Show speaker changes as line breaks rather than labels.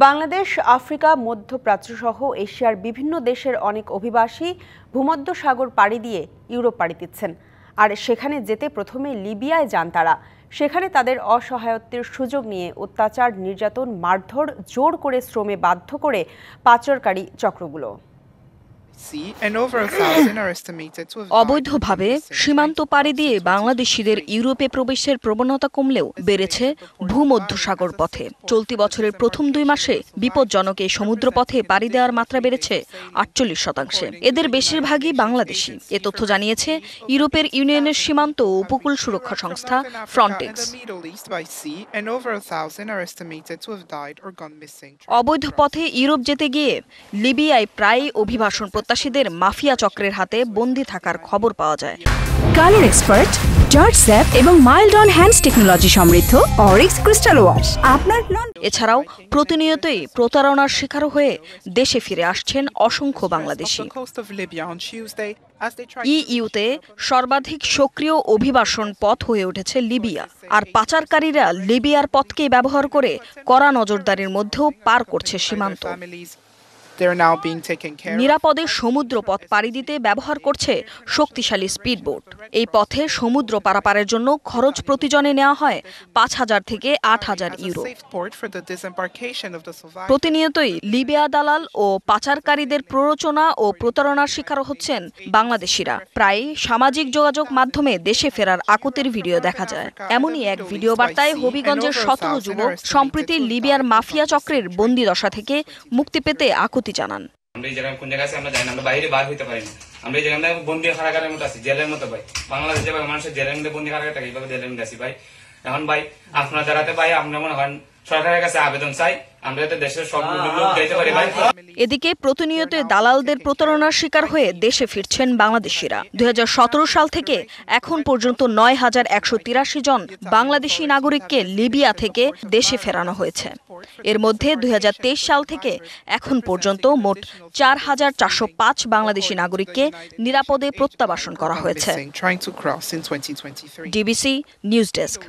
Bangladesh, Africa, মধ্যপ্রাচ্য সহ এশিয়ার বিভিন্ন দেশের অনেক অভিবাসী ভূমধ্যসাগর পাড়ি দিয়ে ইউরোপ পাড়ি দিচ্ছেন। আর সেখানে যেতে প্রথমে লিবিয়ায় যান তারা। সেখানে তাদের অসহায়ত্বের সুযোগ নিয়ে অত্যাচার, নির্যাতন, মারধর, জোর করে শ্রমে বাধ্য করে পাচারকারী চক্রগুলো।
অবৈধভাবে সীমান্ত পাড়ি দিয়ে বাংলাদেশিদের ইউরোপে প্রবেশের প্রবণতা কমলেও বেড়েছে ভূমধ্যসাগর পথে। চলতি বছরের প্রথম 2 মাসে বিপজ্জনক এই সমুদ্রপথে পাড়ি দেওয়ার মাত্রা বেড়েছে 48%। এদের বেশিরভাগই বাংলাদেশি। এ তথ্য জানিয়েছে ইউরোপের ইউনিয়নের সীমান্ত ও উপকূল সুরক্ষা সংস্থা ফ্রন্টেক্স। অবৈধ পথে ইউরোপ যেতে গিয়ে লিবিয়ায় প্রায়ই অভিবাসন প্রত্যাশীদের মাফিয়া চক্রের হাতে বন্দী থাকার খবর পাওয়া যায়।
কালার এক্সপার্ট, জর্জ স্যাপ এবং মাইল্ড অন হ্যান্ডস টেকনোলজি সমৃদ্ধ অরিক্স ক্রিস্টাল ওয়াশ আপনার।
এছাড়াও প্রতিনিয়তই প্রতারণার শিকার হয়ে দেশে ফিরে আসছেন অসংখ্য বাংলাদেশি। ইইউতে সর্বাধিক সক্রিয় অভিবাসন পথ হয়ে উঠেছে লিবিয়া। আর পাচারকারীরা লিবিয়ার পথকেই ব্যবহার করে কড়া নজরদারির মধ্যেও পার করছে সীমান্ত। নিরাপদে সমুদ্র পথ পাড়ি দিতে ব্যবহার করছে শক্তিশালী স্পিডবোট। এই পথে সমুদ্র পারাপারের জন্য খরচ প্রতিজনে নেওয়া হয় 5,000 থেকে 8,000 ইউরো। প্রতিনিয়তই লিবিয়া দালাল ও পাচারকারীদের প্ররোচনা ও প্রতারণার শিকার হচ্ছেন বাংলাদেশিরা। প্রায় সামাজিক যোগাযোগ মাধ্যমে দেশে ফেরার আকুতির ভিডিও দেখা যায়। এমনই এক ভিডিও বার্তায় হবিগঞ্জের 17 যুবক সম্প্রতি লিবিয়ার মাফিয়া চক্রের বন্দিদশা থেকে মুক্তি পেতে আকুতি জানান।
আমরা এই জায়গায় কোন জায়গায় আছি আমরা জানি না, আমরা বাইরে বার হইতে পারি না। আমরা এই জায়গায় বন্দি কারাগারের মতো আছি, জেলের মতো ভাই। বাংলাদেশ যেভাবে মানুষের জেলের মধ্যে বন্দি কারাগার থাকে, এইভাবে জেলের মধ্যে আছি ভাই। এখন ভাই আপনার যারাতে ভাই আমরা মনে করেন সরকারের কাছে আবেদন চাই, আমরা যাতে দেশের সব লোক দিতে পারি ভাই।
এদিকে প্রতিনিয়ত দালালদের প্রতারণার শিকার হয়ে দেশে ফিরছেন বাংলাদেশিরা। 2017 সাল থেকে এখন পর্যন্ত 9,183 জন বাংলাদেশি নাগরিককে লিবিয়া থেকে দেশে ফেরানো হয়েছে। এর মধ্যে 2023 সাল থেকে এখন পর্যন্ত মোট 4,405 বাংলাদেশি নাগরিককে নিরাপদে প্রত্যাবাসন করা হয়েছে। DBC news desk.